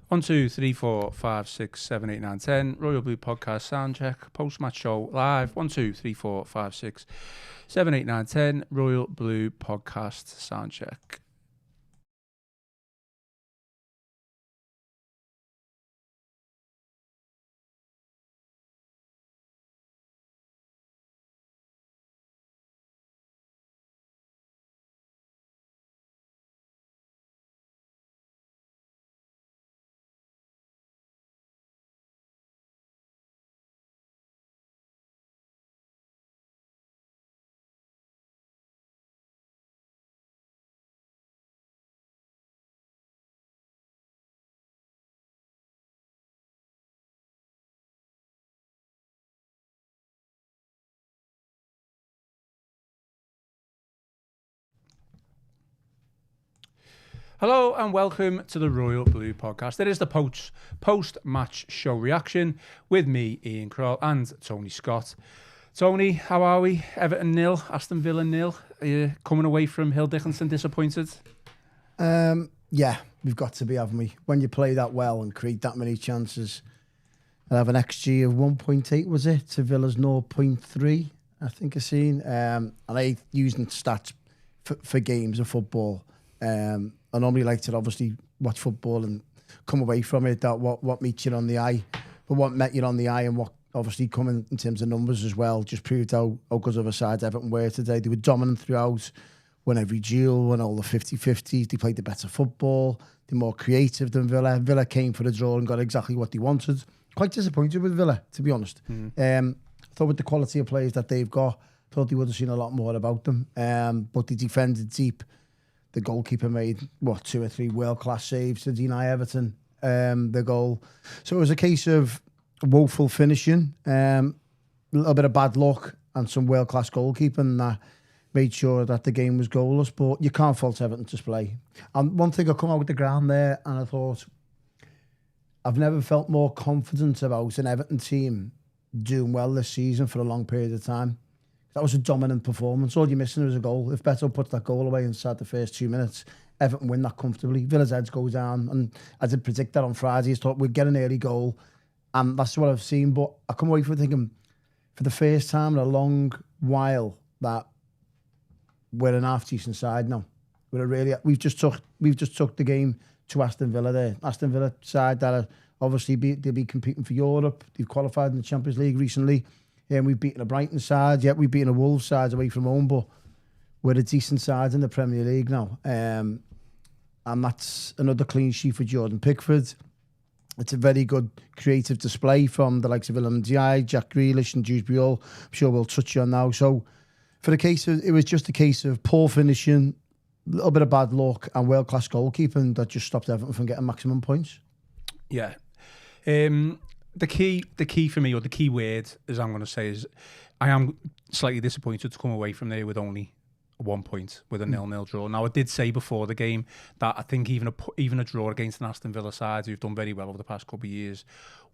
1, 2, 3, 4, 5, 6, 7, 8, 9, 10. Royal Blue Podcast Soundcheck. Post-match show live. 1, 2, 3, 4, 5, 6, 7, 8, 9, 10. Royal Blue Podcast Soundcheck. Hello and welcome to the Royal Blue Podcast. It is the post-match show reaction with me, Ian Croll, and Tony Scott. Tony, how are we? Everton 0, Aston Villa 0. Are you coming away from Hill Dickinson disappointed? Yeah, we've got to be, haven't we? When you play that well and create that many chances, I have an XG of 1.8, was it? To Villa's 0.3, I think I've seen. And I hate using stats for games of football. I normally like to obviously watch football and come away from it, that what meets you on the eye. But what met you on the eye and what obviously coming in terms of numbers as well just proved how good of a side Everton were today. They were dominant throughout, won every duel, won all the 50-50s. They played the better football. They're more creative than Villa. Villa came for the draw and got exactly what they wanted. Quite disappointed with Villa, to be honest. I thought with the quality of players that they've got, thought they would have seen a lot more about them. But they defended deep. The goalkeeper made, 2 or 3 world-class saves to deny Everton the goal. So it was a case of woeful finishing, a little bit of bad luck and some world-class goalkeeping that made sure that the game was goalless. But you can't fault Everton's display. And one thing, I come out with the ground there and I thought, I've never felt more confident about an Everton team doing well this season for a long period of time. That was a dominant performance. All you're missing was a goal. If Beto puts that goal away inside the first 2 minutes, Everton win that comfortably. Villa's heads go down. And I did predict that on Friday. I thought we'd get an early goal. And that's what I've seen. But I come away from thinking, for the first time in a long while, that we're an half-decent side now. We've just took the game to Aston Villa there. Aston Villa side that are obviously they'll be competing for Europe. They've qualified in the Champions League recently. And we've beaten a Brighton side, we've beaten a Wolves side away from home, but we're a decent side in the Premier League now. And that's another clean sheet for Jordan Pickford. It's a very good creative display from the likes of Willem Ndiaye, Jack Grealish and Jude Briol. I'm sure we'll touch on now. So for the case of, it was just a case of poor finishing, a little bit of bad luck and world-class goalkeeping that just stopped Everton from getting maximum points. Yeah. The key for me, or the key word, as I'm going to say, is I am slightly disappointed to come away from there with only 1 point, with a 0-0 draw. Now, I did say before the game that I think even a draw against an Aston Villa side who've done very well over the past couple of years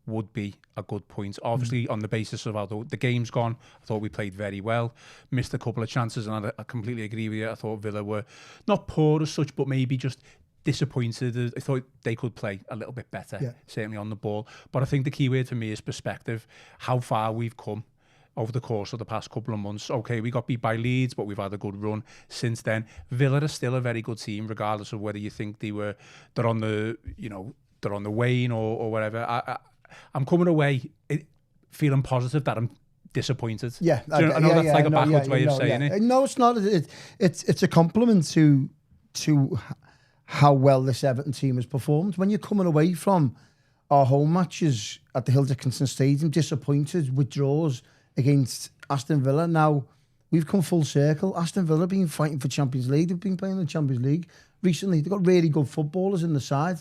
would be a good point. Obviously, on the basis of how the game's gone, I thought we played very well. Missed a couple of chances, and I completely agree with you. I thought Villa were not poor as such, but maybe just disappointed. I thought they could play a little bit better, certainly on the ball. But I think the key word for me is perspective. How far we've come over the course of the past couple of months. Okay, we got beat by Leeds, but we've had a good run since then. Villa are still a very good team, regardless of whether you think they're on the wane or whatever. I'm coming away feeling positive that I'm disappointed. Yeah, I know that's like a backwards way of saying it. No, it's not. It's a compliment to how well this Everton team has performed. When you're coming away from our home matches at the Hill Dickinson Stadium, disappointed with draws against Aston Villa. Now, we've come full circle. Aston Villa have been fighting for Champions League. They've been playing in the Champions League recently. They've got really good footballers in the side.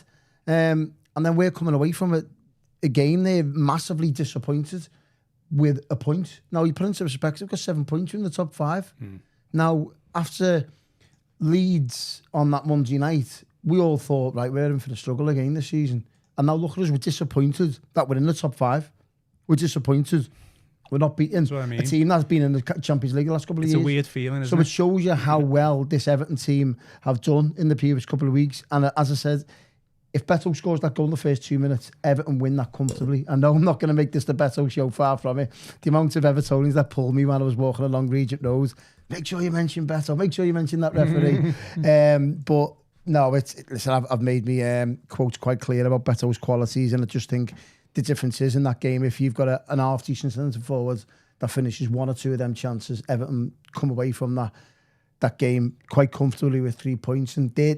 And then we're coming away from it, a game they're massively disappointed with a point. Now, you put into perspective, they've got 7 points in the top 5. Now, after Leeds on that Monday night, we all thought, right, we're in for the struggle again this season. And now look at us, we're disappointed that we're in the top 5. We're disappointed. We're not beating a team that's been in the Champions League the last couple of years. It's a weird feeling, isn't it? So it shows you how well this Everton team have done in the previous couple of weeks. And as I said, if Beto scores that goal in the first 2 minutes, Everton win that comfortably. I know I'm not going to make this the Beto show, far from it. The amount of Evertonians that pulled me when I was walking along Regent Road, make sure you mention Beto, make sure you mention that referee. But no, listen, I've made me quotes quite clear about Beto's qualities, and I just think the difference is in that game, if you've got an half-decent centre forward that finishes one or two of them chances, Everton come away from that game quite comfortably with 3 points, and they're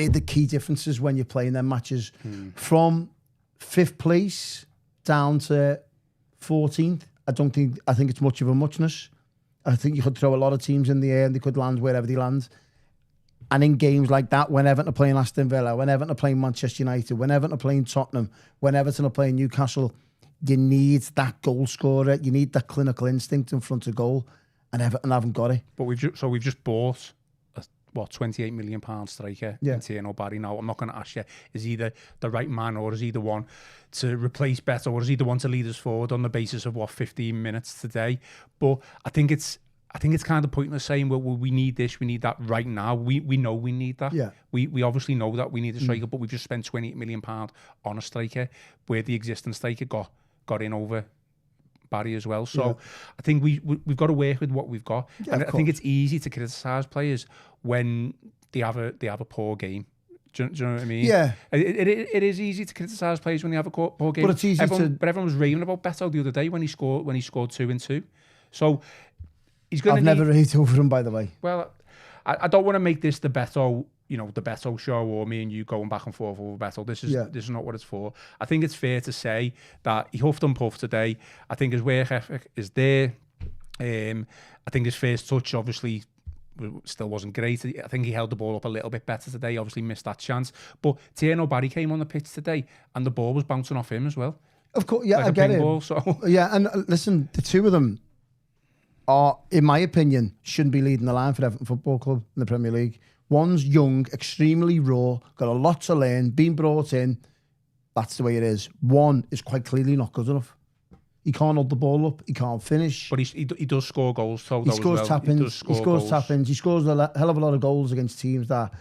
the key differences when you're playing them matches. From 5th place down to 14th, I think it's much of a muchness. I think you could throw a lot of teams in the air and they could land wherever they land. And in games like that, when Everton are playing Aston Villa, when Everton are playing Manchester United, when Everton are playing Tottenham, when Everton are playing Newcastle, you need that goal scorer. You need that clinical instinct in front of goal, and Everton haven't got it. But we've just bought a £28 million striker in Tierno Barry. Now, I'm not going to ask you, is he the right man, or is he the one to replace Beto, or is he the one to lead us forward on the basis of 15 minutes today? But I think it's kind of pointless saying, well, we need this, we need that right now. We know we need that. Yeah. We obviously know that we need a striker, but we've just spent £28 million on a striker where the existing striker got in over Barry as well. So I think we've got to work with what we've got. Yeah, and I think it's easy to criticise players when they have a poor game. Do you know what I mean? Yeah. It is easy to criticise players when they have a poor game. But it's easy But everyone was raving about Beto the other day when he scored 2 and 2. So I've never raved over him, by the way. Well, I don't want to make this the Beto, the Beto show, or me and you going back and forth over Beto. This is not what it's for. I think it's fair to say that he huffed and puffed today. I think his work ethic is there. I think his first touch obviously still wasn't great. I think he held the ball up a little bit better today. Obviously missed that chance. But Tierno Barry came on the pitch today and the ball was bouncing off him as well. Of course, yeah, like I get it. Ball, so. Yeah, and listen, the two of them are, in my opinion, shouldn't be leading the line for Everton Football Club in the Premier League. One's young, extremely raw, got a lot to learn, been brought in. That's the way it is. One is quite clearly not good enough. He can't hold the ball up. He can't finish. But he does score goals. He scores tap-ins. He scores tap-ins. He scores a hell of a lot of goals against teams that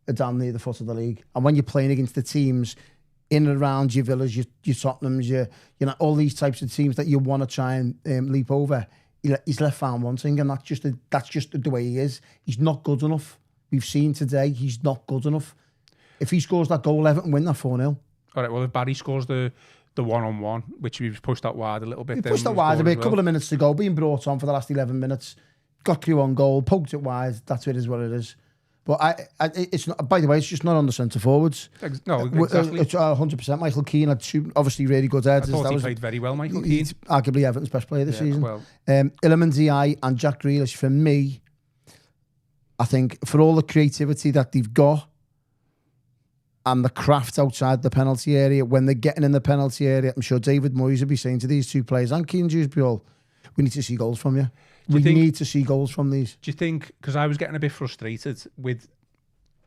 are down near the foot of the league. And when you're playing against the teams in and around your Villas, your Tottenhams, all these types of teams that you want to try and leap over, he's left found wanting, and that's just the way he is. He's not good enough. We've seen today he's not good enough. If he scores that goal, Everton win that 4-0. All right, well, if Barry scores the one-on-one, which we've pushed out wide a little bit. He pushed that wide a bit, couple of minutes to go, being brought on for the last 11 minutes, got through on goal, poked it wide, that's what it is. But it's not, by the way, it's just not on the centre forwards. No, exactly. It's 100%. Michael Keane had two, obviously, really good headers. I thought he played very well, Michael Keane. Arguably Everton's best player this season. Well. Iliman Ndiaye and Jack Grealish, for me, I think for all the creativity that they've got and the craft outside the penalty area, when they're getting in the penalty area, I'm sure David Moyes will be saying to these two players, and Keane Dewsbury, we need to see goals from you. We need to see goals from these. Do you think, because I was getting a bit frustrated with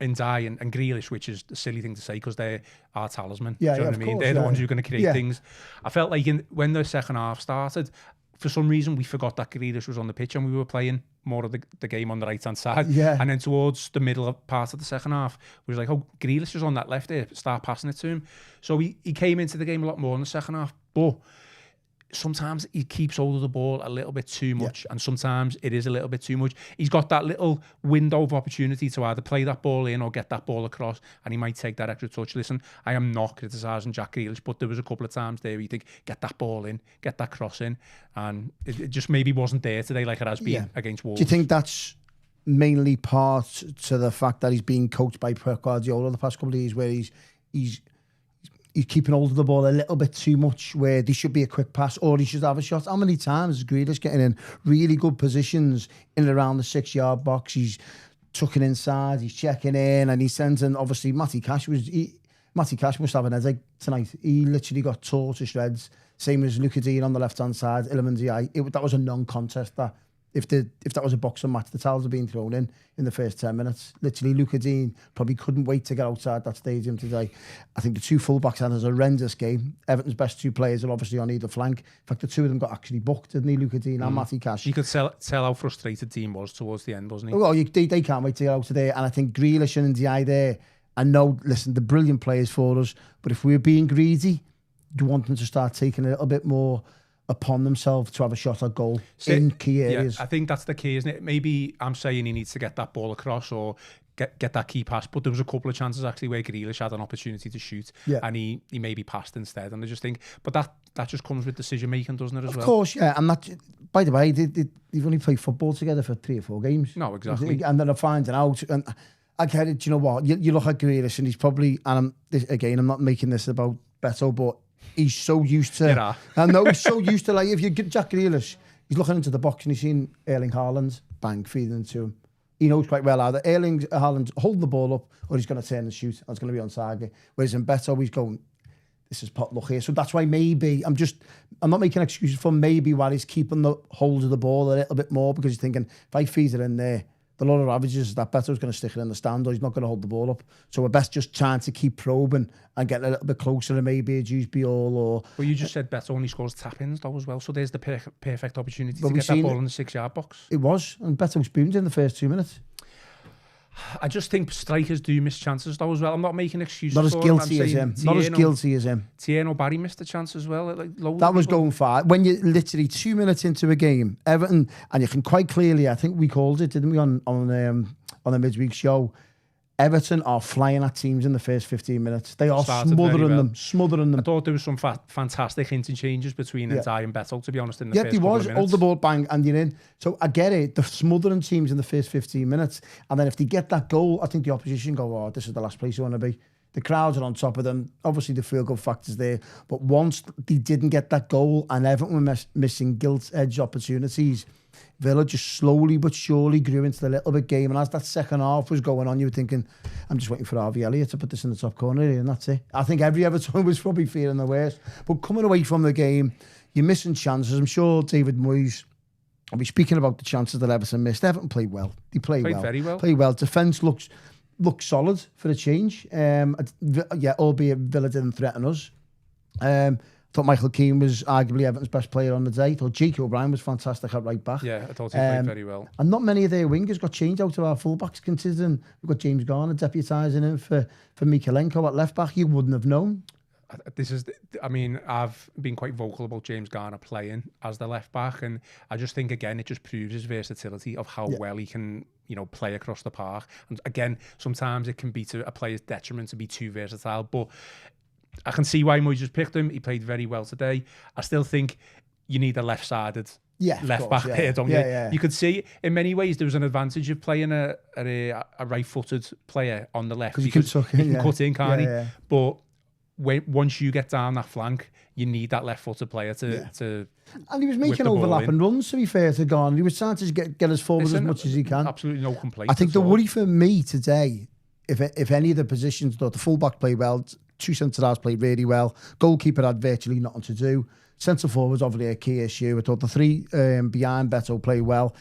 Ndiaye and Grealish, which is a silly thing to say because they're our talisman. Yeah, do you know what I mean? Course, they're the ones who are going to create things. I felt like when the second half started, for some reason we forgot that Grealish was on the pitch and we were playing more of the game on the right-hand side. Yeah. And then towards the middle part of the second half, we was like, oh, Grealish is on that left there, start passing it to him. So he came into the game a lot more in the second half, but sometimes he keeps hold of the ball a little bit too much, and sometimes it is a little bit too much. He's got that little window of opportunity to either play that ball in or get that ball across, and he might take that extra touch. Listen, I am not criticising Jack Grealish, but there was a couple of times there where you think, get that ball in, get that cross in, and it just maybe wasn't there today like it has been against Wolves. Do you think that's mainly part to the fact that he's being coached by Pep Guardiola the past couple of years, where he's keeping hold of the ball a little bit too much, where there should be a quick pass or he should have a shot? How many times is Grealish getting in really good positions in and around the 6-yard box? He's tucking inside, he's checking in, and he's sending, obviously, Matty Cash must have an headache tonight. He literally got tore to shreds. Same as Luka Dean on the left-hand side, Iliman Ndiaye. That was a non-contest. That if that was a boxing match, the towels had been thrown in the first 10 minutes. Literally, Luka Dean probably couldn't wait to get outside that stadium today. I think the two fullbacks had a horrendous game. Everton's best two players are obviously on either flank. In fact, the two of them got actually booked, didn't he, Luka Dean and Matty Cash? You could tell how frustrated Dean was towards the end, wasn't he? Well, they can't wait to get out today. And I think Grealish and Ndiaye there, I know, listen, they're brilliant players for us, but if we're being greedy, you want them to start taking a little bit more upon themselves to have a shot at goal in key areas. Yeah, I think that's the key, isn't it? Maybe I'm saying he needs to get that ball across or get that key pass, but there was a couple of chances actually where Grealish had an opportunity to shoot, and he maybe passed instead. And I just think, but that just comes with decision making, doesn't it? As well, of course, yeah. And that, by the way, they've only played football together for 3 or 4 games. No, exactly. And then they're finding out. And I get it. Do you know what? You look at Grealish, and he's probably. And I'm not making this about Beto, but he's so used to. I know he's so used to, like, if you get Jack Grealish, he's looking into the box and he's seen Erling Haaland bang feeding into him. He knows quite well either Erling Haaland holding the ball up or he's going to turn and shoot and it's going to be on target. Whereas in Beto, he's going, this is pot luck here. So that's why maybe, I'm not making excuses for maybe why he's keeping the hold of the ball a little bit more, because he's thinking, if I feed it in there, the lot of averages is that Beto's going to stick it in the stand or he's not going to hold the ball up. So we're best just trying to keep probing and getting a little bit closer to maybe a Dewsbury or... Well, you just said Beto only scores tap-ins though as well, so there's the perfect opportunity to get that ball in the 6-yard box. It was, and Beto spooned in the first 2 minutes. I just think strikers do miss chances though as well. I'm not making excuses. Not as guilty as him. Not as guilty as him. Tierno Barry missed a chance as well. That was going far. When you're literally 2 minutes into a game, Everton, and you can quite clearly, I think we called it, didn't we, on the midweek show, Everton are flying at teams in the first 15 minutes. They are smothering them. I thought there was some fantastic interchanges between Ndiaye and Beto, to be honest, in the first couple of minutes. Hold the ball, bang, and you're in. So I get it. They're smothering teams in the first 15 minutes. And then if they get that goal, I think the opposition go, oh, this is the last place you want to be. The crowds are on top of them. Obviously, the feel-good factor's there. But once they didn't get that goal and Everton were missing gilt-edged opportunities, Villa just slowly but surely grew into the little bit game. And as that second half was going on, you were thinking, I'm just waiting for Harvey Elliott to put this in the top corner here, and that's it. I think every Everton was probably feeling the worst. But coming away from the game, you're missing chances. I'm sure David Moyes will be speaking about the chances that Everton missed. Everton played well. They played well. Very well. Played well. Defence looks solid for a change. Albeit Villa didn't threaten us. I thought Michael Keane was arguably Everton's best player on the day. I thought Jake O'Brien was fantastic at right back. Yeah, I thought he played very well. And not many of their wingers got changed out of our fullbacks, considering we've got James Garner deputising him for Mikalenko at left back. You wouldn't have known. I've been quite vocal about James Garner playing as the left back, and I just think, again, it just proves his versatility of how well he can, play across the park. And again, sometimes it can be to a player's detriment to be too versatile, but I can see why Moyes just picked him. He played very well today. I still think you need a left-sided left back there, don't you? Yeah. You could see in many ways there was an advantage of playing a right-footed player on the left because he can cut in, can't he? Yeah. But once you get down that flank, you need that left-footed player to. And he was making overlapping runs, to be fair to Garner. He was trying to get us forward as much as he can. Absolutely no complaints. I think the worry for me today, if any of the positions, thought the full-back played well, 2 centre-halves played really well. Goalkeeper had virtually nothing to do. Centre-forwards, obviously a key issue. I thought the 3 behind Beto played well.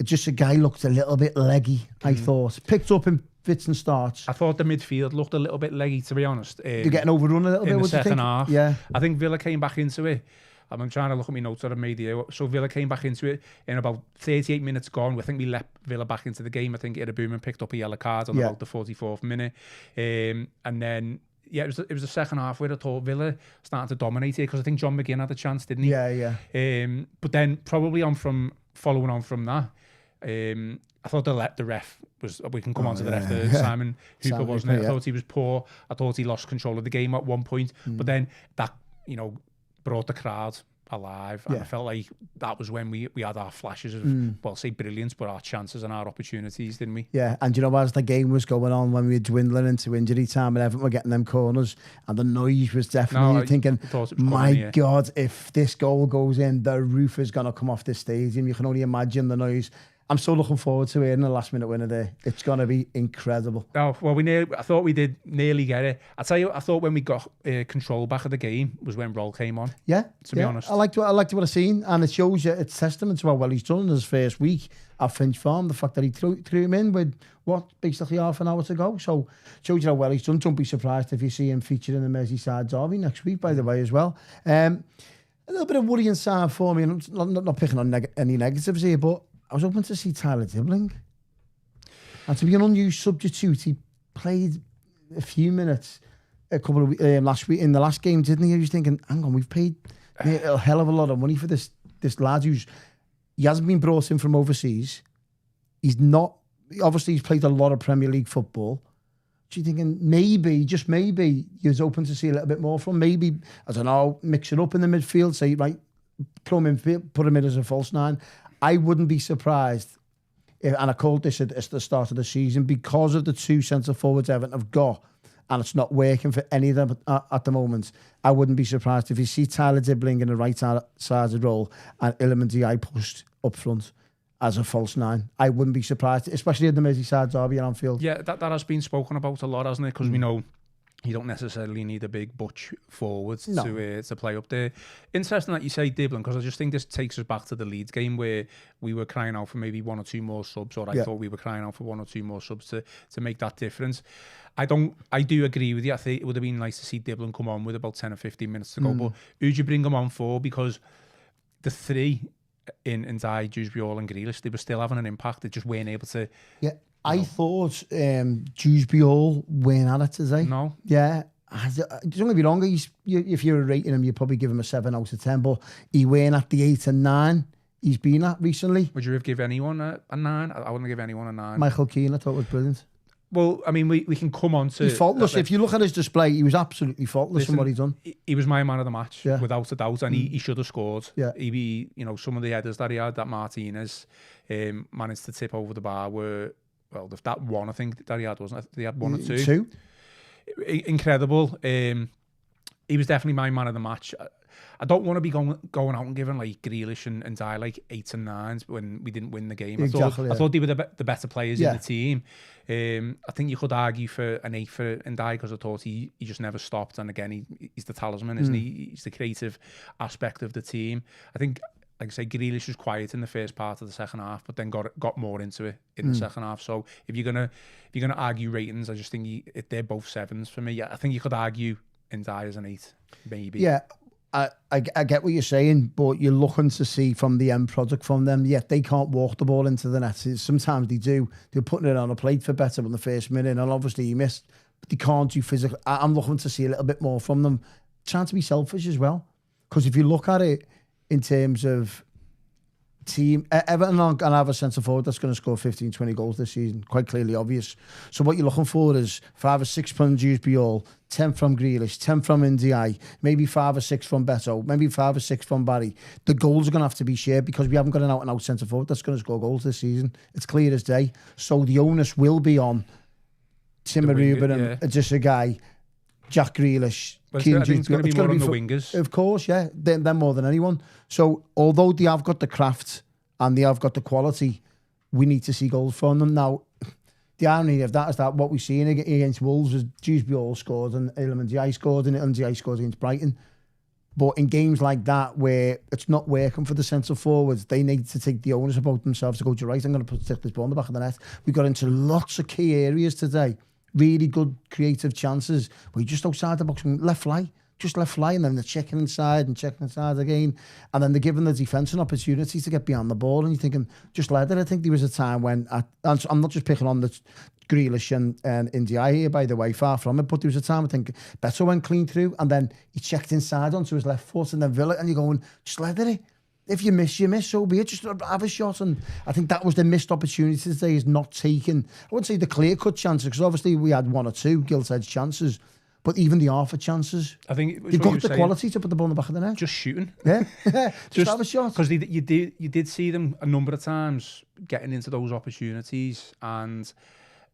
Just a guy looked a little bit leggy, I thought. Picked up in fits and starts. I thought the midfield looked a little bit leggy, to be honest. You're getting overrun a little bit, in the second half. Yeah. I think Villa came back into it. I'm trying to look at my notes that I made here. So Villa came back into it in about 38 minutes gone. I think we let Villa back into the game. I think Irabuman picked up a yellow card on about the 44th minute. And then... Yeah, it was the second half where I thought Villa started to dominate here, because I think John McGinn had a chance, didn't he? Yeah. But then probably following on from that, I thought the ref was. We can come on to the ref. Simon Hooper, wasn't it? I thought he was poor. I thought he lost control of the game at one point. But then that brought the crowd alive, and I felt like that was when we had our flashes of say brilliance, but our chances and our opportunities, didn't we? Yeah, and as the game was going on, when we were dwindling into injury time and Everton were getting them corners, and the noise was definitely thinking, my God, if this goal goes in, the roof is going to come off this stadium. You can only imagine the noise. I'm so looking forward to hearing the last minute winner there. It's going to be incredible. Oh, well, I thought we did nearly get it. I tell you, I thought when we got control back of the game was when Roll came on. Yeah, to be honest, I liked what I've seen, and it shows you, it's testament to how well he's done in his first week at Finch Farm. The fact that he threw him in with basically half an hour to go, so shows you how well he's done. Don't be surprised if you see him featured in the Merseyside derby next week, by the way, as well. A little bit of worrying sign for me, and I'm not picking on any negatives here, but I was hoping to see Tyler Dibling. And to be an unused substitute, he played a few minutes a couple of last week in the last game, didn't he? He was thinking, hang on, we've paid a hell of a lot of money for this lad he hasn't been brought in from overseas. He's not, obviously he's played a lot of Premier League football. So you're thinking maybe, just maybe, he was open to see a little bit more from. Maybe, I don't know, mix it up in the midfield, say, right, throw him in, put him in as a false nine. I wouldn't be surprised, and I called this at the start of the season, because of the two centre forwards Everton have got, and it's not working for any of them at the moment. I wouldn't be surprised if you see Tyler Dibbling in the right-sided role and Iliman Ndiaye pushed up front as a false nine. I wouldn't be surprised, especially at the Merseyside derby at Anfield. Yeah, that has been spoken about a lot, hasn't it? Because we know you don't necessarily need a big butch forward to play up there. Interesting that you say Dibbling, because I just think this takes us back to the Leeds game where we were crying out for maybe one or two more subs, or I thought we were crying out for one or two more subs to make that difference. I do agree with you. I think it would have been nice to see Dibbling come on with about 10 or 15 minutes to go. But who'd you bring him on for? Because the three in Ndiaye, Dewsbury and Grealish, they were still having an impact. They just weren't able to. Yeah, I thought Dewsbury weren't at it today. No. Yeah. Don't get me wrong, if you're rating him, you'd probably give him a 7 out of 10, but he weren't at the 8 and 9 he's been at recently. Would you have given anyone a 9? I wouldn't give anyone a 9. Michael Keane, I thought, was brilliant. Well, I mean, we can come on to... He's faultless. If you look at his display, he was absolutely faultless in what he's done. He was my man of the match, without a doubt, and he should have scored. Yeah. Some of the headers that he had, that Martinez managed to tip over the bar were... Well, that one, I think, that he had, wasn't it? He had 1 or 2. 2. Incredible. He was definitely my man of the match. I don't want to be going out and giving like Grealish and Ndiaye like 8s and 9s when we didn't win the game. I thought they were the better players in the team. I think you could argue for an 8 for Ndiaye, because I thought he just never stopped. And again, he's the talisman, isn't he? He's the creative aspect of the team. I think, like I say, Grealish was quiet in the first part of the second half, but then got more into it in the second half. So if you're gonna argue ratings, I just think they're both 7s for me. I think you could argue Ndiaye as an 8, maybe. Yeah. I get what you're saying, but you're looking to see from the end product from them. Yet they can't walk the ball into the net. Sometimes they do. They're putting it on a plate for better in the first minute, and obviously he missed. But they can't do physical. I'm looking to see a little bit more from them. Trying to be selfish as well, because if you look at it in terms of team, Everton are going to have a centre forward that's going to score 15, 20 goals this season. Quite clearly obvious. So what you're looking for is 5 or 6 from Dewsbury, 10 from Grealish, 10 from Ndiaye, maybe 5 or 6 from Beto, maybe 5 or 6 from Barry. The goals are going to have to be shared, because we haven't got an out-and-out centre forward that's going to score goals this season. It's clear as day. So the onus will be on Tim Aruba and Adissa Guy, Jack Grealish. I think it's going to be more on the wingers. Of course, yeah. They're more than anyone. So although they have got the craft and they have got the quality, we need to see goals from them. Now, the irony of that is that what we've seen against Wolves is Dewsbury scored and Iliman Ndiaye scored, and Ndiaye scored against Brighton. But in games like that, where it's not working for the centre forwards, they need to take the onus about themselves to go, you're right, I'm going to stick this ball in the back of the net. We got into lots of key areas today. Really good creative chances, but just outside the box, left fly, and then they're checking inside again, and then they're giving the defence an opportunity to get behind the ball, and you're thinking, just let it. I think there was a time when, I'm not just picking on the Grealish and Ndiaye here, by the way, far from it, but there was a time I think Beto went clean through, and then he checked inside onto his left foot, and then Villa, and you're going, just let it. If you miss, you miss, so be it. Just have a shot. And I think that was the missed opportunity today, is not taking, I wouldn't say the clear-cut chances, because obviously we had 1 or 2 gilt-edged chances, but even the half chances, I think they've got the quality to put the ball in the back of the net. Just shooting. Yeah. just have a shot. Because you did see them a number of times getting into those opportunities, and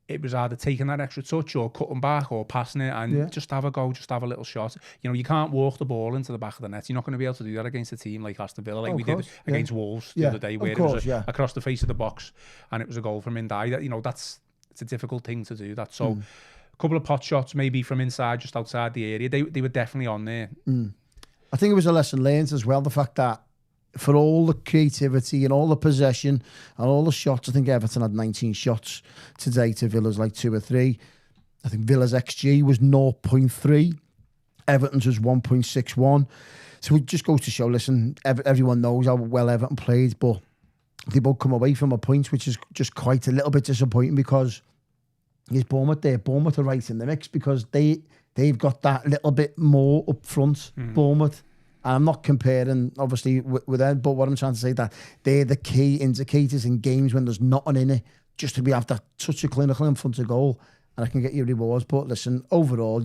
it was either taking that extra touch or cutting back or passing it, and just have a go, just have a little shot. You know, you can't walk the ball into the back of the net. You're not going to be able to do that against a team like Aston Villa, like we did against Wolves the other day, where it was across the face of the box, and it was a goal from Ndiaye. You know, it's a difficult thing to do. That so. A couple of pot shots maybe from inside, just outside the area. They were definitely on there. I think it was a lesson learned as well, the fact that for all the creativity and all the possession and all the shots, I think Everton had 19 shots today to Villa's like 2 or 3. I think Villa's XG was 0.3. Everton's was 1.61. So it just goes to show, listen, everyone knows how well Everton played, but they both come away from a point which is just quite a little bit disappointing, because is Bournemouth there. Bournemouth are right in the mix because they've got that little bit more up front, Bournemouth. And I'm not comparing, obviously, with them, but what I'm trying to say that they're the key indicators in games when there's nothing in it, just to be have that touch of clinical in front of goal, and I can get you rewards. But listen, overall,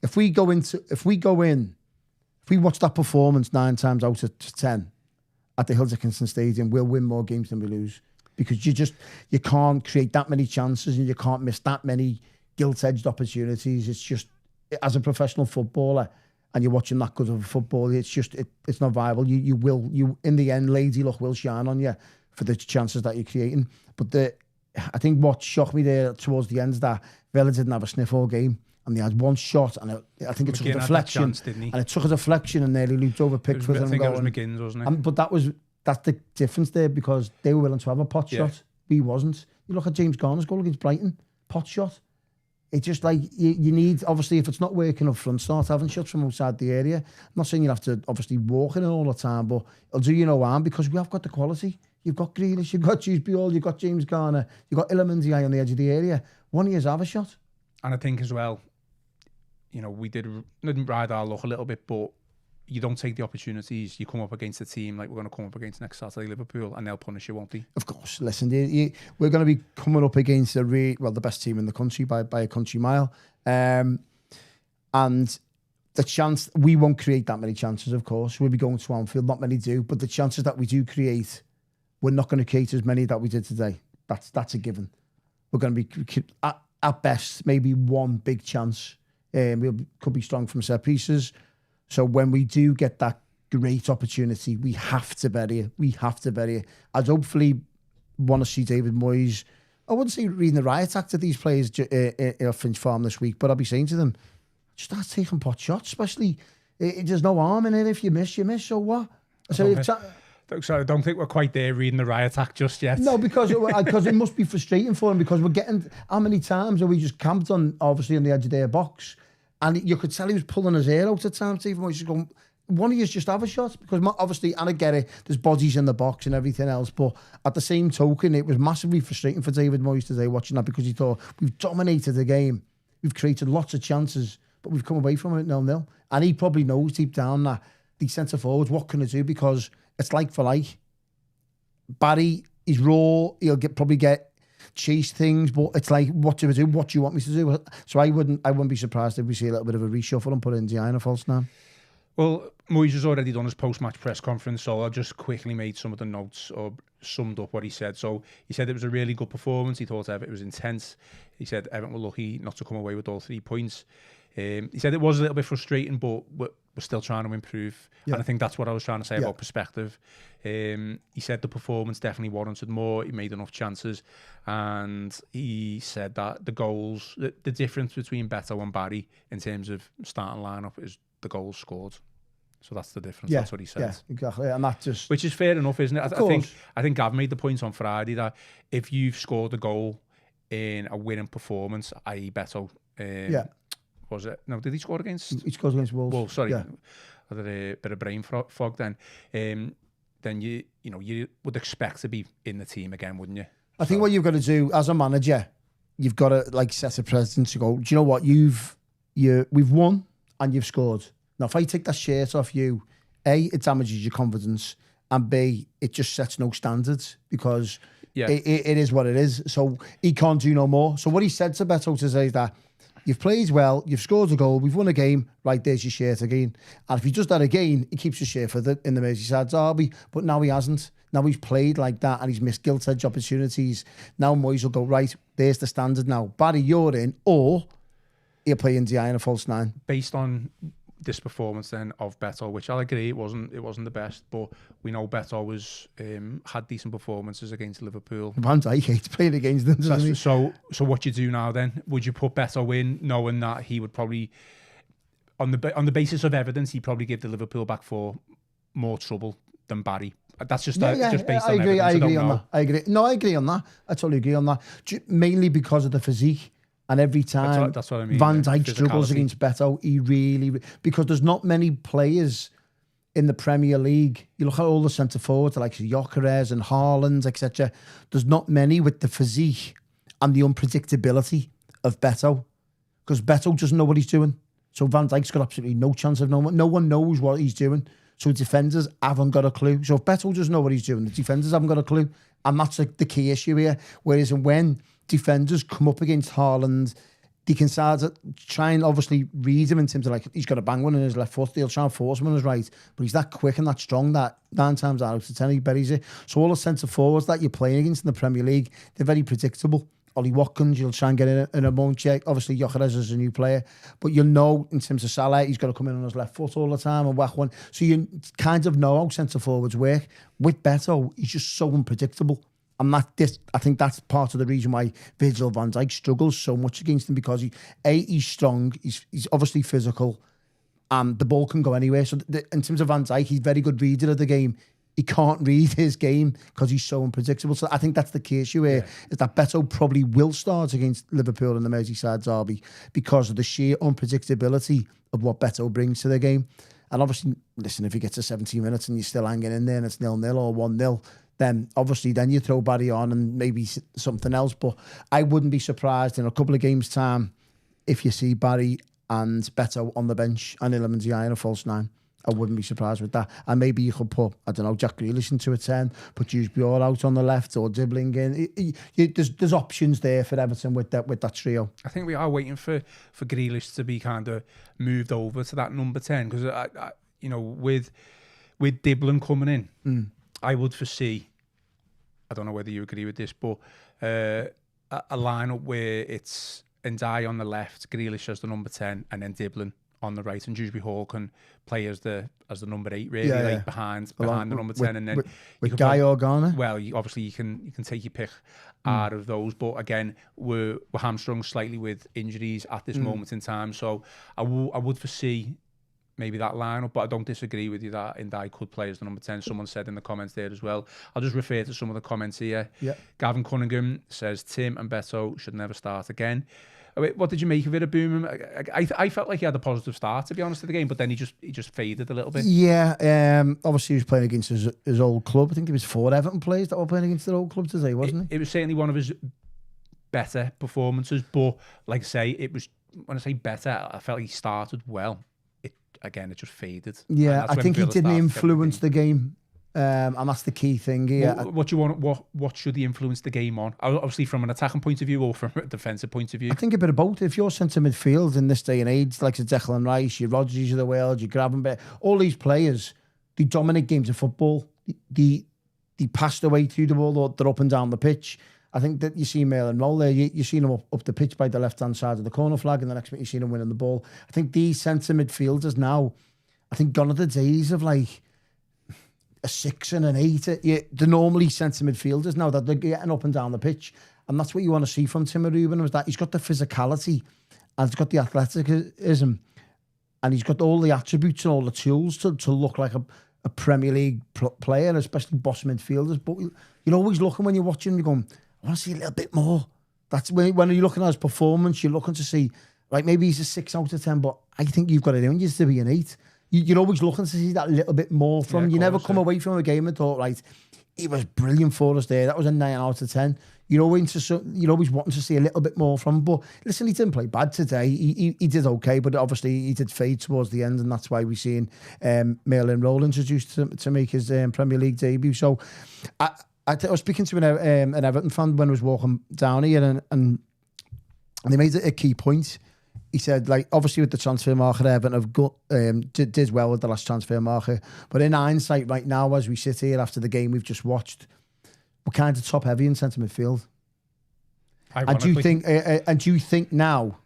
if we watch that performance 9 times out of 10 at the Hill Dickinson Stadium, we'll win more games than we lose. Because you can't create that many chances and you can't miss that many gilt-edged opportunities. It's just, as a professional footballer, and you're watching that good of a football, it's not viable. You in the end, lady luck will shine on you for the chances that you're creating. But I think what shocked me there towards the end is that Villa didn't have a sniff all game, and they had one shot, and I think it took a deflection, and it took a deflection and nearly looped over Pickford. I think it was McGinn's, wasn't it? But that's the difference there, because they were willing to have a pot shot. We wasn't. You look at James Garner's goal against Brighton, pot shot. It's just like you need, obviously, if it's not working up front, start having shots from outside the area. I'm not saying you have to obviously walk in it all the time, but it'll do you no harm because we have got the quality. You've got Grealish, you've got Hughes-Ball, you've got James Garner, you've got Illuminati on the edge of the area. One of you have a shot. And I think as well, we didn't ride our luck a little bit, but you don't take the opportunities. You come up against a team like we're going to come up against next Saturday, Liverpool, and they'll punish you, won't they? Of course. Listen, we're going to be coming up against the best team in the country by a country mile. And the chance, we won't create that many chances, of course. We'll be going to Anfield, not many do, but the chances that we do create, we're not going to create as many that we did today. That's a given. We're going to be, at best, maybe one big chance. We could be strong from set pieces. So when we do get that great opportunity, we have to bury it. We have to bury it. I'd hopefully want to see David Moyes, I wouldn't say reading the riot act of these players at Finch Farm this week, but I'll be saying to them, start taking pot shots, especially, there's no harm in it. If you miss, so what? So I don't think we're quite there reading the riot act just yet. No, because it must be frustrating for him, because we're getting, how many times are we just camped on the edge of their box? And you could tell he was pulling his hair out at times. Even when he's going, one of you just have a shot, because obviously, and I get it, there's bodies in the box and everything else. But at the same token, it was massively frustrating for David Moyes today watching that, because he thought, we've dominated the game, we've created lots of chances, but we've come away from it 0-0. And he probably knows deep down that these centre forwards, what can I do? Because it's like for like. Barry is raw. He'll probably get chase things, but it's like, what do I do? What do you want me to do? So I wouldn't be surprised if we see a little bit of a reshuffle and put in Diana false now. Well, Moyes has already done his post-match press conference, so I just quickly made some of the notes or summed up what he said. So he said it was a really good performance. He thought Everton was intense. He said Everton were lucky not to come away with all 3 points. He said it was a little bit frustrating, but we're still trying to improve. Yeah. And I think that's what I was trying to say about perspective. He said the performance definitely warranted more. He made enough chances. And he said that the goals, the difference between Beto and Barry in terms of starting lineup is the goals scored. So that's the difference. Yeah, that's what he said. Yeah, exactly. And that just, which is fair enough, isn't it? I think Gav made the point on Friday that if you've scored a goal in a winning performance, i.e. Beto, was it? No, did he score against? He scored against Wolves. Wolves, sorry. Yeah. I had a bit of brain fog then. Then you would expect to be in the team again, wouldn't you? I think what you've got to do as a manager, you've got to set a precedent to go, do you know what? We've won and you've scored. Now, if I take that shirt off you, A, it damages your confidence, and B, it just sets no standards, because it is what it is. So he can't do no more. So what he said to Beto to say is that you've played well, you've scored a goal, we've won a game, right, there's your shirt again. And if he does that again, he keeps his shirt in the Merseyside derby, but now he hasn't. Now he's played like that and he's missed gilt-edged opportunities. Now Moyes will go, right, there's the standard now. Barry, you're in, or he'll play in Diana false 9. Based on this performance then of Beto, which I'll agree it wasn't the best, but we know Beto was had decent performances against Liverpool. Van Dijk hates playing against them, doesn't he? So what you do now then? Would you put Beto in, knowing that he would probably, on the basis of evidence, he'd probably give the Liverpool back four more trouble than Barry? That's just just based on evidence. I agree on that. I agree. No, I agree on that. I totally agree on that. Mainly because of the physique. And every time that's what I mean, Van Dijk struggles against Beto, he really... Because there's not many players in the Premier League. You look at all the centre forwards, like Gyökeres and Haaland, etc. There's not many with the physique and the unpredictability of Beto, because Beto doesn't know what he's doing. So Van Dijk's got absolutely no chance of knowing. No one knows what he's doing. So defenders haven't got a clue. So if Beto doesn't know what he's doing, the defenders haven't got a clue. And that's like the key issue here. Whereas when defenders come up against Haaland, they can start to try and obviously read him in terms of like, he's got a bang one in his left foot, they'll try and force him on his right, but he's that quick and that strong that 9 times out of 10 he buries it. So all the centre forwards that you're playing against in the Premier League, they're very predictable. Ollie Watkins, you'll try and get in a moment check. Obviously, Gyökeres is a new player, but you'll know in terms of Salah, he's got to come in on his left foot all the time and whack one. So you kind of know how centre forwards work. With Beto, he's just so unpredictable. I think that's part of the reason why Virgil van Dijk struggles so much against him, because he's strong, he's obviously physical, and the ball can go anywhere. So in terms of Van Dijk, he's a very good reader of the game. He can't read his game because he's so unpredictable. So I think that's the key issue here, is that Beto probably will start against Liverpool in the Merseyside derby because of the sheer unpredictability of what Beto brings to the game. And obviously, listen, if he gets to 17 minutes and you're still hanging in there and it's 0-0 or 1-0, then obviously you throw Barry on and maybe something else. But I wouldn't be surprised in a couple of games' time if you see Barry and Beto on the bench and Iliman Ndiaye in a false 9. I wouldn't be surprised with that. And maybe you could put, I don't know, Jack Grealish into a 10, put Jude Bjorn out on the left or Dribbling in. There's options there for Everton with that trio. I think we are waiting for Grealish to be kind of moved over to that number 10, because I with Dribbling coming in, I would foresee, I don't know whether you agree with this, but a lineup where it's Ndiaye on the left, Grealish as the number 10, and then Dribbling on the right, and Dewsbury Hall can play as the number 8, really, behind the number 10, and then with Guy or Garner. Well, obviously you can take your pick out of those, but again, we're hamstrung slightly with injuries at this moment in time, so I would foresee maybe that lineup, but I don't disagree with you that Ndiaye could play as the number 10. Someone said in the comments there as well. I'll just refer to some of the comments here. Gavin Cunningham says Tim and Beto should never start again. What did you make of it, Boom? I felt like he had a positive start, to be honest, to the game, but then he just faded a little bit. Yeah, obviously he was playing against his old club. I think it was 4 Everton players that were playing against their old club today, wasn't it? It was certainly one of his better performances, but like I say, it was, when I say better, I felt he started well. It just faded. Yeah, I think he didn't influence the game. And that's the key thing here. What do you want? What should he influence the game on? Obviously, from an attacking point of view or from a defensive point of view. I think a bit of both. If you're centre midfield in this day and age, like Declan Rice, your Rodgers of the world, your Gravenberch, all these players, they dominate games of football. They pass their way through the ball. They're up and down the pitch. I think that you see Mail Roll there. You see them up the pitch by the left-hand side of the corner flag, and the next minute you see them winning the ball. I think these centre midfielders now, I think gone are the days of like a 6 and an 8. They're normally centre midfielders now that they're getting up and down the pitch, and that's what you want to see from Timo Ruben. Was that he's got the physicality, and he's got the athleticism, and he's got all the attributes and all the tools to look like a Premier League player, especially boss midfielders. But you're always looking when you're watching, you're going, I want to see a little bit more. That's when you're looking at his performance, you're looking to see, like, maybe he's a 6 out of 10, but I think you've got it in you to be an 8. You're always looking to see that little bit more from him. You never come away from a game and thought, right, he was brilliant for us there. That was a 9 out of 10. You're always wanting to see a little bit more from him. But listen, he didn't play bad today. He did okay, but obviously he did fade towards the end, and that's why we're seeing Mail Roll introduced to make his Premier League debut. So I was speaking to an Everton fan when I was walking down here, and they made a key point. He said, like, obviously with the transfer market, Everton have did well with the last transfer market, but in hindsight, right now, as we sit here after the game we've just watched, we're kind of top heavy in centre midfield. And do you think now,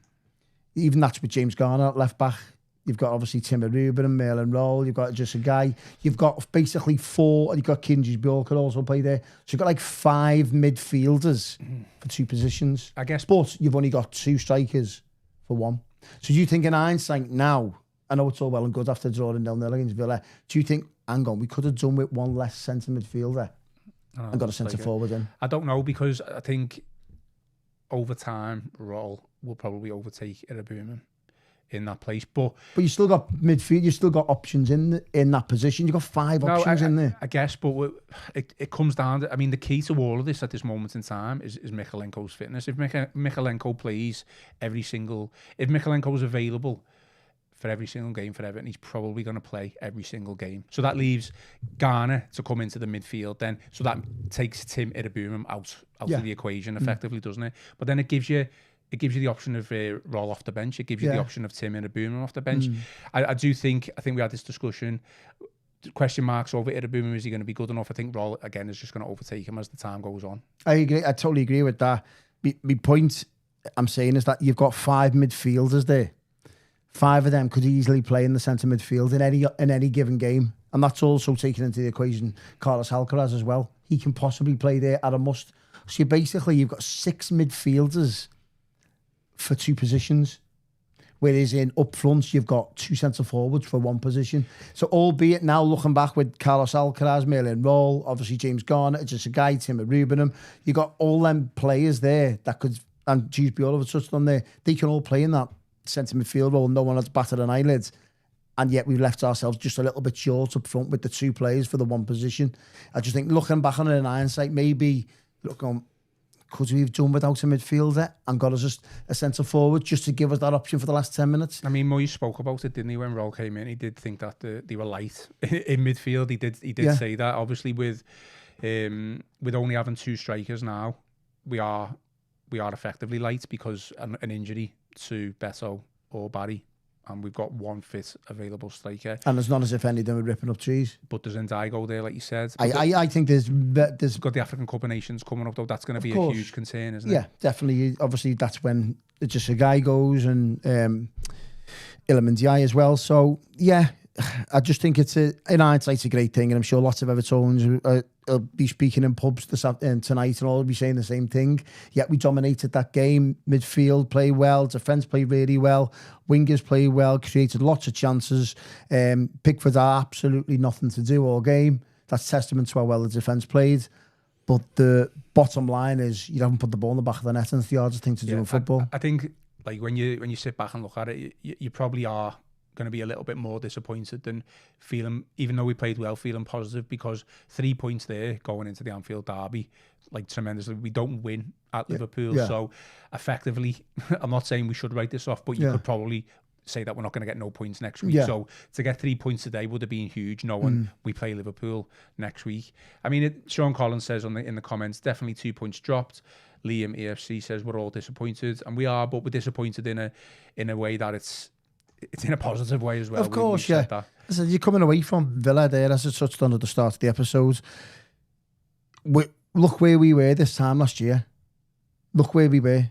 even that's with James Garner at left back, you've got obviously Timo Ruben and Mail Roll, you've got just a guy, you've got basically 4, and you've got Kinji Bjorn could also play there. So you've got like 5 midfielders for 2 positions. I guess. But you've only got 2 strikers for 1. So do you think in hindsight now, I know it's all well and good after drawing 0-0 against Villa, do you think, hang on, we could have done with 1 less centre midfielder and got a centre forward in? I don't know, because I think over time, Roll will probably overtake Irabuman. in that place. But you still got midfield. You still got options in that position. You have got 5 options in there. I guess, but it comes down to. I mean, the key to all of this at this moment in time is Mykolenko's fitness. If Mykolenko plays if Mykolenko's available for every single game for Everton, he's probably going to play every single game. So that leaves Garner to come into the midfield then. So that takes Tim Idaburum out of the equation effectively, doesn't it? But then it gives you the option of Roll off the bench. It gives you the option of Tim Idaburum off the bench. I think we had this discussion. Question marks over Idaburum. Is he going to be good enough? I think Roll, again, is just going to overtake him as the time goes on. I agree. I totally agree with that. My point I'm saying is that you've got 5 midfielders there. 5 of them could easily play in the centre midfield in any given game. And that's also taken into the equation Carlos Alcaraz as well. He can possibly play there at a must. So you've got 6 midfielders for 2 positions. Whereas in up front, you've got 2 centre forwards for 1 position. So albeit now looking back with Carlos Alcaraz, Merlin Roll, obviously James Garner, just a guy, Tim Idaburum, you got all them players there that could, and Jude Biola touched on there, they can all play in that centre midfield role. No one has batted an eyelid. And yet we've left ourselves just a little bit short up front with the 2 players for the 1 position. I just think looking back on it in hindsight, maybe could we have done without a midfielder and got us just a centre forward just to give us that option for the last 10 minutes? I mean, Moyes spoke about it, didn't he, when Roll came in? He did think that they were light in midfield. He did say that. Obviously, with only having 2 strikers now, we are effectively light because an injury to Beto or Barry, and we've got 1 fit available striker. And it's not as if any of them are ripping up trees. But there's Ndiago there, like you said. I think there's got the African Cup of Nations coming up, though. That's going to be a huge concern, isn't it? Yeah, definitely. Obviously, that's when just a guy goes, and Iliman Ndiaye as well. So yeah, I just think in hindsight, it's a great thing, and I'm sure lots of Evertonians will be speaking in pubs tonight and all will be saying the same thing. Yet we dominated that game. Midfield played well, defence played really well, wingers played well, created lots of chances. Pickford had absolutely nothing to do all game. That's testament to how well the defence played. But the bottom line is you haven't put the ball in the back of the net, and it's the hardest thing to do in football. I think like when you sit back and look at it, you probably are going to be a little bit more disappointed than feeling, even though we played well, feeling positive, because 3 points there going into the Anfield derby, like tremendously. We don't win at Liverpool, so effectively, I'm not saying we should write this off, but you could probably say that we're not going to get no points next week. So to get 3 points today would have been huge, knowing we play Liverpool next week. I mean, Sean Collins says in the comments, definitely 2 points dropped. Liam EFC says we're all disappointed, and we are, but we're disappointed in a way that it's in a positive way as well. Of course, yeah. So you're coming away from Villa there, as I touched on at the start of the episode. Look where we were this time last year. Look where we were.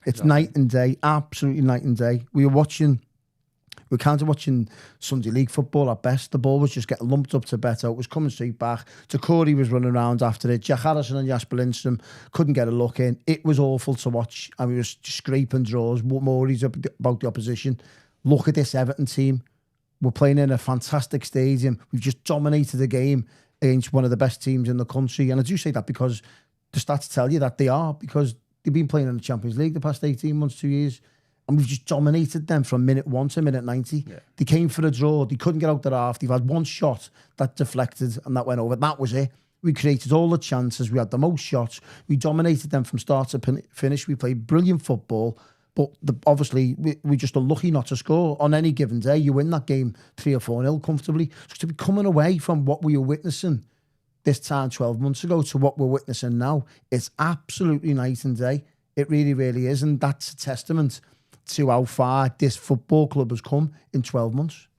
It's night and day, absolutely night and day. We were kind of watching Sunday League football at best. The ball was just getting lumped up to Beto. It was coming straight back. Corey was running around after it. Jack Harrison and Jasper Lindstrom couldn't get a look in. It was awful to watch. And we were scraping draws, worries about the opposition. Look at this Everton team. We're playing in a fantastic stadium. We've just dominated the game against one of the best teams in the country. And I do say that because the stats tell you that they are, because they've been playing in the Champions League the past 18 months, 2 years. And we've just dominated them from minute 1 to minute 90. Yeah. They came for a draw. They couldn't get out their half. They've had 1 shot that deflected and that went over. That was it. We created all the chances. We had the most shots. We dominated them from start to finish. We played brilliant football. But obviously, we're just unlucky not to score. On any given day, you win that game 3 or 4-0 comfortably. So to be coming away from what we were witnessing this time 12 months ago to what we're witnessing now, it's absolutely night and day. It really, really is. And that's a testament to how far this football club has come in 12 months.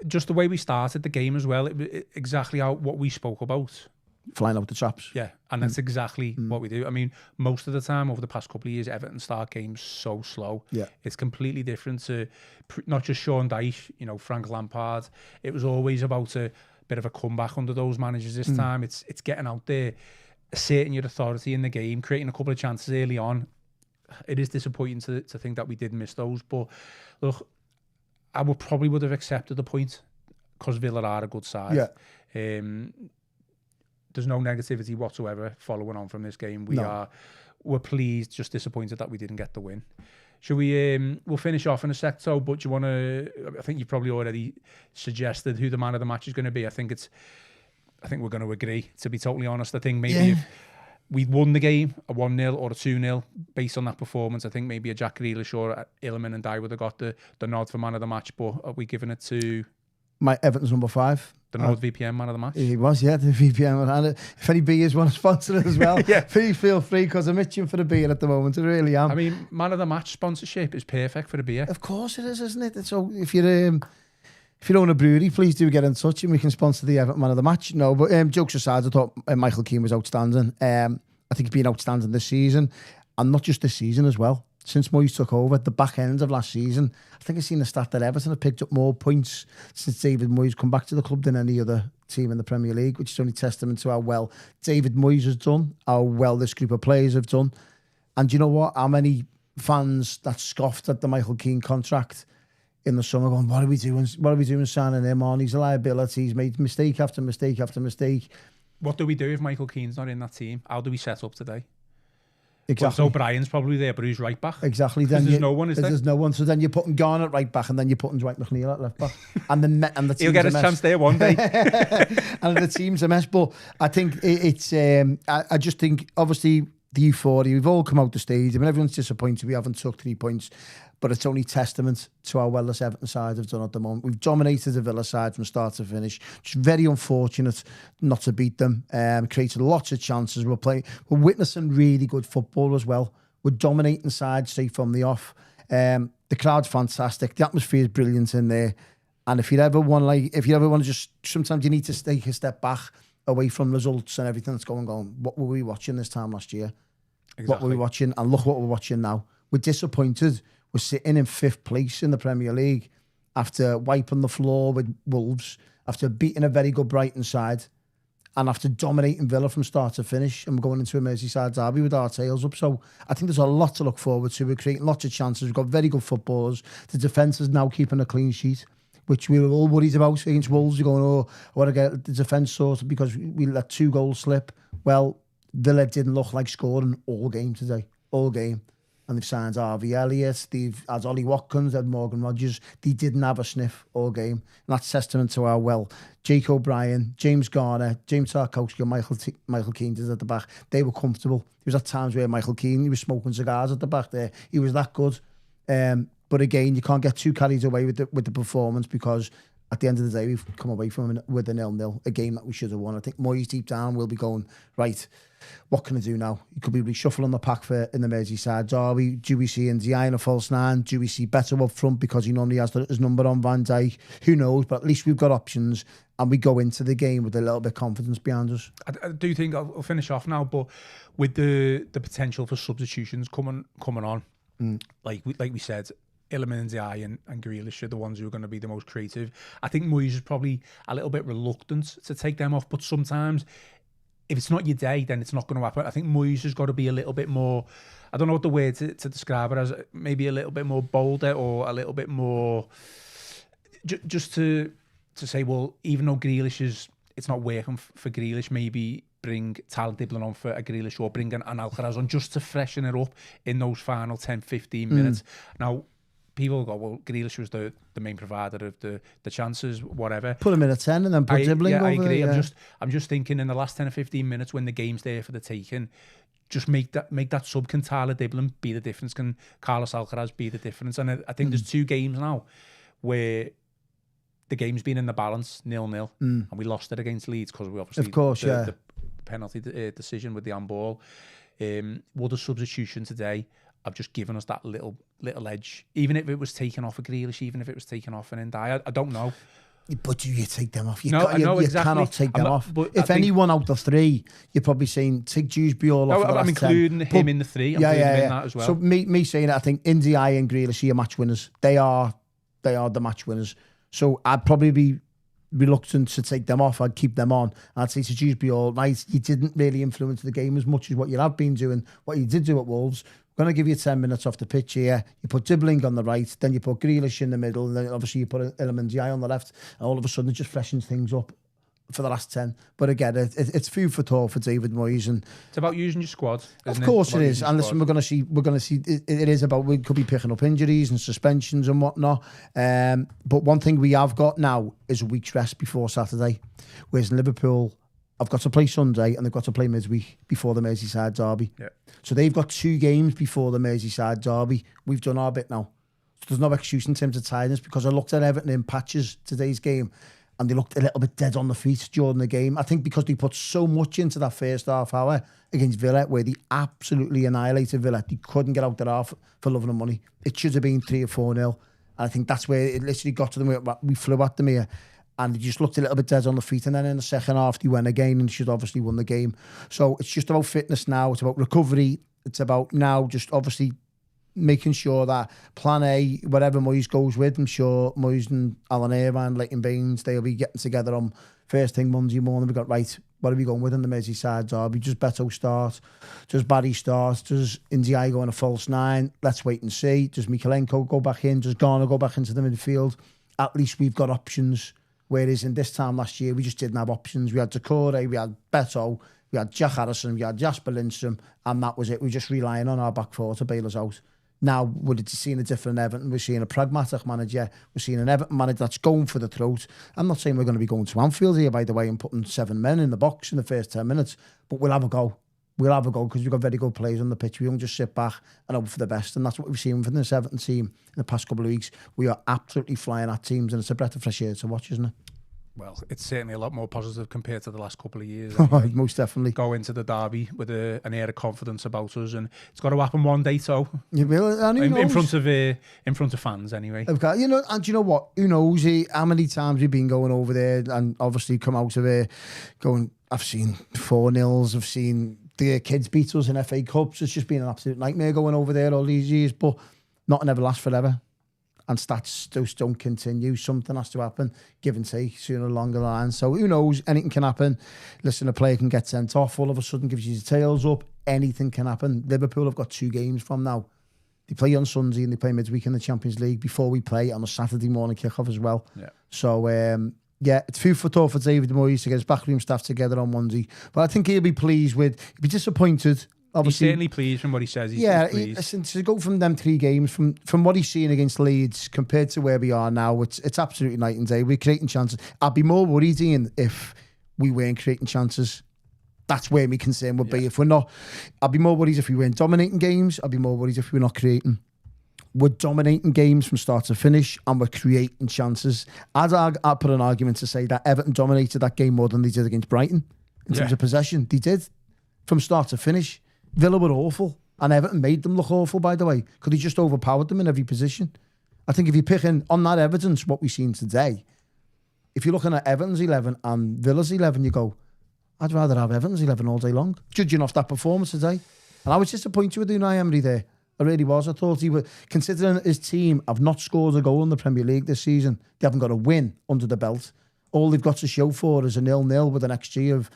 Just the way we started the game as well, exactly what we spoke about. Flying out the traps. Yeah, and that's exactly what we do. I mean, most of the time over the past couple of years, Everton start games so slow. Yeah, it's completely different to not just Sean Dyche, Frank Lampard. It was always about a bit of a comeback under those managers this time. It's getting out there, asserting your authority in the game, creating a couple of chances early on. It is disappointing to think that we did miss those, but look, I probably would have accepted the point because Villa are a good side. Yeah. There's no negativity whatsoever following on from this game. We're pleased, just disappointed that we didn't get the win. Should we? We'll finish off in a sec, so. But do you want to? I think you've probably already suggested who the man of the match is going to be. I think we're going to agree. To be totally honest, I think maybe if we won the game a 1-0 or a 2-0 based on that performance, I think maybe a Jack Grealish or a Ilman and I would have got the nod for man of the match. But are we giving it to my Everton's number 5? The NordVPN man of the match? He was, yeah, the VPN. And if any beers want to sponsor it as well, yeah. Please feel free, because I'm itching for the beer at the moment. I really am. I mean, man of the match sponsorship is perfect for a beer. Of course it is, isn't it? So if you own a brewery, please do get in touch and we can sponsor the Everton man of the match. No, but jokes aside, I thought Michael Keane was outstanding. I think he's been outstanding this season, and not just this season as well. Since Moyes took over at the back end of last season, I think I've seen the stat that Everton have picked up more points since David Moyes come back to the club than any other team in the Premier League, which is only testament to how well David Moyes has done, how well this group of players have done. And you know what? How many fans that scoffed at the Michael Keane contract in the summer going, what are we doing? What are we doing signing him on? He's a liability. He's made mistake after mistake after mistake. What do we do if Michael Keane's not in that team? How do we set up today? Exactly. Well, so Brian's probably there, but who's right back? Exactly. Then there's no one, is there? There's no one. So then you're putting Garner at right back, and then you're putting Dwight McNeil at left back, and the he'll get his chance there one day. And the team's a mess. But I think it's. I just think obviously the euphoria. We've all come out the stadium, and everyone's disappointed we haven't took 3 points. But it's only testament to how well this Everton side have done at the moment. We've dominated the Villa side from start to finish. It's very unfortunate not to beat them. Created lots of chances. We're witnessing really good football as well. We're dominating sides straight from the off. The crowd's fantastic. The atmosphere is brilliant in there. And if you ever want to just, sometimes you need to take a step back away from results and everything that's going on. What were we watching this time last year? Exactly. What were we watching? And look what we're watching now. We're disappointed. We're sitting in 5th place in the Premier League after wiping the floor with Wolves, after beating a very good Brighton side, and after dominating Villa from start to finish. And we're going into a Merseyside derby with our tails up. So I think there's a lot to look forward to. We're creating lots of chances. We've got very good footballers. The defence is now keeping a clean sheet, which we were all worried about against Wolves. You're going, I want to get the defence sorted because we let 2 goals slip. Well, Villa didn't look like scoring all game today. All game. And they've signed Harvey Elliott, they've had Ollie Watkins, had Morgan Rogers. They didn't have a sniff all game. And that's testament to how well Jake O'Brien, James Garner, James Tarkowski and Michael Keane did at the back. They were comfortable. There was at times where Michael Keane, he was smoking cigars at the back there. He was that good. But again, you can't get too carried away with the performance, because at the end of the day, we've come away from it with a 0-0, a game that we should have won. I think Moyes deep down will be going, right, what can I do now? He could be reshuffling the pack in the Merseyside derby. Do we see Ndiaye in a false 9? Do we see better up front because he normally has his number on Van Dijk? Who knows? But at least we've got options, and we go into the game with a little bit of confidence behind us. I do think I'll finish off now, but with the potential for substitutions coming on, like we said, Ilman, Ndiaye and Grealish are the ones who are going to be the most creative. I think Moyes is probably a little bit reluctant to take them off, but sometimes if it's not your day, then it's not going to happen. I think Moyes has got to be a little bit more, I don't know what the word to describe it as, maybe a little bit more bolder or a little bit more, just to say, well, even though Grealish it's not working for Grealish, maybe bring Talent Dibblin on for a Grealish or bring an Alcaraz on just to freshen it up in those final 10-15 minutes. Now, people go, well, Grealish was the main provider of the chances, whatever. Put him in a 10 and then put Dibblin over. I agree. Yeah. I'm just thinking in the last 10 or 15 minutes when the game's there for the taking, just make that sub. Can Tyler Dibblin be the difference? Can Carlos Alcaraz be the difference? And I think there's 2 games now where the game's been in the balance, 0-0, and we lost it against Leeds because we obviously, of course, the penalty decision with the handball. Would a substitution today have just given us that little edge, even if it was taken off a Grealish, even if it was taken off an Ndiaye? I don't know. But do you take them off? You exactly. Cannot take them off. If anyone out of 3, you're probably saying take Dewsbury all off. I'm including 10. Him in the 3. I'm including him in that as well. So me saying it, I think Ndiaye and Grealish are match winners. They are the match winners. So I'd probably be reluctant to take them off. I'd keep them on. I'd say to Dewsbury all right, you didn't really influence the game as much as what you have been doing, what you did do at Wolves. We're going to give you 10 minutes off the pitch here. You put Dibblin on the right, then you put Grealish in the middle, and then obviously you put Ilman Ndiaye on the left, and all of a sudden it just freshens things up for the last 10. But again, it's food for thought for David Moyes, and it's about using your squad. Of course it is. And listen, we're going to see. It is about, we could be picking up injuries and suspensions and whatnot. But one thing we have got now is a week's rest before Saturday, whereas Liverpool have got to play Sunday and they've got to play midweek before the Merseyside derby. Yeah. So they've got 2 games before the Merseyside derby. We've done our bit now. So there's no excuse in terms of tiredness, because I looked at Everton in patches today's game and they looked a little bit dead on the feet during the game. I think because they put so much into that first half hour against Villa, where they absolutely annihilated Villa. They couldn't get out there half for love and money. It should have been 3 or 4-0. And I think that's where it literally got to them. We flew at them here and they just looked a little bit dead on the feet. And then in the second half, they went again and should obviously won the game. So it's just about fitness now. It's about recovery. It's about now just obviously making sure that plan A, whatever Moyes goes with, I'm sure Moyes and Alan Irvine, Leighton Baines, they'll be getting together on first thing Monday morning. We got, right, what are we going with in the Merseyside derby? Does Beto start? Does Barry start? Does Ndiaye go on a false 9? Let's wait and see. Does Mikalenko go back in? Does Garner go back into the midfield? At least we've got options. Whereas in this time last year, we just didn't have options. We had Decore, we had Beto, we had Jack Harrison, we had Jasper Lindstrom, and that was it. We were just relying on our back four to bail us out. Now, we're seeing a different Everton. We're seeing a pragmatic manager. We're seeing an Everton manager that's going for the throat. I'm not saying we're going to be going to Anfield here, by the way, and putting 7 men in the box in the first 10 minutes, but we'll have a go. We'll have a go because we've got very good players on the pitch. We don't just sit back and hope for the best, and that's what we've seen from this Everton team in the past couple of weeks. We are absolutely flying at teams, and it's a breath of fresh air to watch, isn't it? Well, it's certainly a lot more positive compared to the last couple of years. Anyway. Most definitely. Go into the derby with an air of confidence about us, and it's got to happen one day. So you will, and in front of fans, anyway. Okay, you know, and you know what? Who knows how many times we've been going over there, and obviously come out of it going. I've seen 4-0s. I've seen the kids beat us in FA Cups. It's just been an absolute nightmare going over there all these years. But nothing ever lasts forever. And stats just don't continue. Something has to happen, give and take, sooner or longer the line. So who knows? Anything can happen. Listen, a player can get sent off. All of a sudden, gives you the tails up. Anything can happen. Liverpool have got 2 games from now. They play on Sunday and they play midweek in the Champions League before we play on a Saturday morning kickoff as well. Yeah. So, yeah, it's food for thought for David Moyes to get his backroom staff together on Monday. But I think he'll be pleased with. He'll be disappointed. Obviously, he's certainly pleased from what he says. He's listen, to go from them 3 games, from what he's seen against Leeds compared to where we are now, it's absolutely night and day. We're creating chances. I'd be more worried, Ian, if we weren't creating chances. That's where my concern would be. If we're not, I'd be more worried if we weren't dominating games. I'd be more worried if we're not creating. We're dominating games from start to finish, and we're creating chances. I'd put an argument to say that Everton dominated that game more than they did against Brighton in terms of possession. They did from start to finish. Villa were awful, and Everton made them look awful, by the way, because he just overpowered them in every position. I think if you're picking on that evidence, what we've seen today, if you're looking at Everton's 11 and Villa's 11, you go, I'd rather have Everton's 11 all day long, judging off that performance today. And I was disappointed with Unai Emery there. I really was. I thought he would, considering his team have not scored a goal in the Premier League this season, they haven't got a win under the belt. All they've got to show for is a 0-0 with an XG of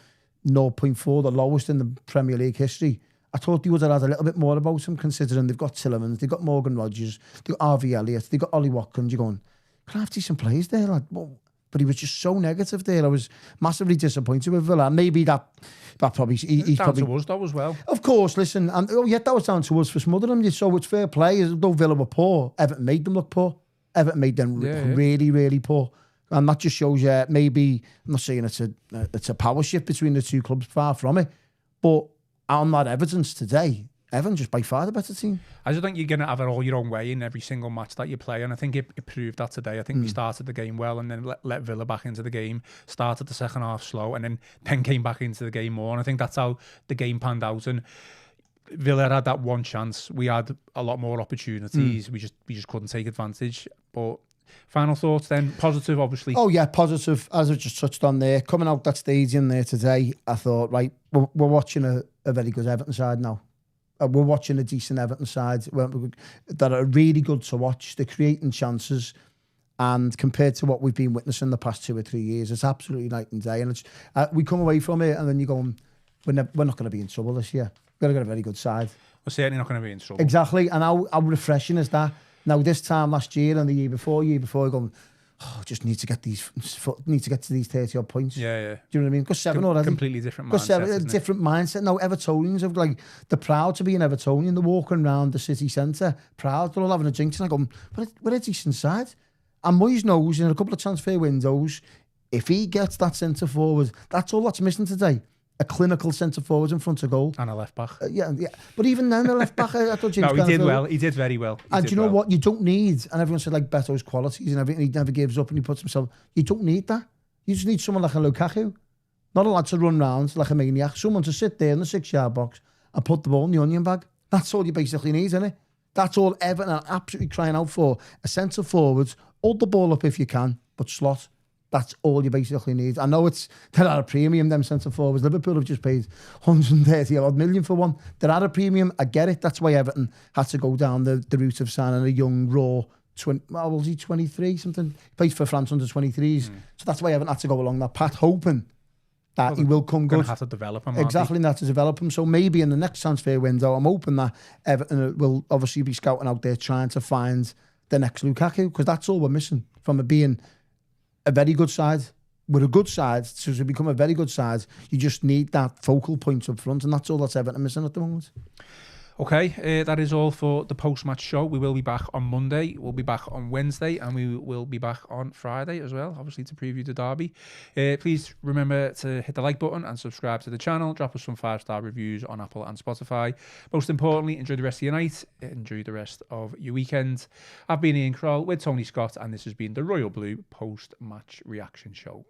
0.4, the lowest in the Premier League history. I thought he would have had a little bit more about him, considering they've got Tillemans, they've got Morgan Rogers, they've got RV Elliott, they've got Ollie Watkins. You're going, can I have decent plays there, lad? But he was just so negative there. I was massively disappointed with Villa. Maybe that probably... He's down probably, to us, though, as well. Of course, listen. And that was down to us for smothering them. So it's fair play. Though Villa were poor, Everton made them look poor. Everton made them really, really poor. And that just shows you, maybe, I'm not saying it's a power shift between the two clubs, far from it. But on that evidence today, Everton just by far the better team. I just think you're going to have it all your own way in every single match that you play, and I think it proved that today. I think we started the game well, and then let Villa back into the game, started the second half slow, and then came back into the game more, and I think that's how the game panned out. And Villa had that one chance. We had a lot more opportunities. We just couldn't take advantage. But final thoughts then? Positive, obviously. Oh yeah, positive. As I just touched on there, coming out that stadium there today, I thought, right, we're watching a very good Everton side now. We're watching a decent Everton side that are really good to watch. They're creating chances, and compared to what we've been witnessing the past 2 or 3 years, it's absolutely night and day. And it's we come away from it, and then you go, we're not going to be in trouble this year. We're going to get a very good side. We're certainly not going to be in trouble. Exactly, and how refreshing is that? Now, this time last year and the year before, you're going, just need to get to these 30 odd points. Yeah. Do you know what I mean? Got 7 already. Completely different mindset. Different mindset. No, Evertonians have like, they're proud to be an Evertonian. They're walking around the city centre, proud. They're all having a drink. And I go, we're a decent side. And Moyes knows in a couple of transfer windows, if he gets that centre forward, that's all that's missing today. A clinical centre forward in front of goal. And a left back. Yeah. But even then, the left back, I thought James No, he did well. He did very well. And do you know what? You don't need, and everyone said like Beto's qualities and everything, he never gives up and he puts himself, you don't need that. You just need someone like a Lukaku. Not a lad to run round like a maniac. Someone to sit there in the 6-yard box and put the ball in the onion bag. That's all you basically need, isn't it? That's all Everton are absolutely crying out for. A centre forward, hold the ball up if you can, but slot. That's all you basically need. I know they're at a premium, them centre forwards. Liverpool have just paid 130 odd million for one. They're at a premium. I get it. That's why Everton had to go down the route of signing a young, raw, was he 23 something? He plays for France under 23s. So that's why Everton had to go along that path, hoping that he will come good. Have to develop him. Exactly, and that to develop him. So maybe in the next transfer window, I'm hoping that Everton will obviously be scouting out there trying to find the next Lukaku, because that's all we're missing from it being a very good side. We're a good side, so to become a very good side, you just need that focal point up front, and that's all that's Everton missing at the moment. Okay, that is all for the post-match show. We will be back on Monday, we'll be back on Wednesday, and we will be back on Friday as well, obviously to preview the derby. Please remember to hit the like button and subscribe to the channel. Drop us some 5-star reviews on Apple and Spotify. Most importantly, enjoy the rest of your night, enjoy the rest of your weekend. I've been Ian Croll with Tony Scott, and this has been the Royal Blue post-match reaction show.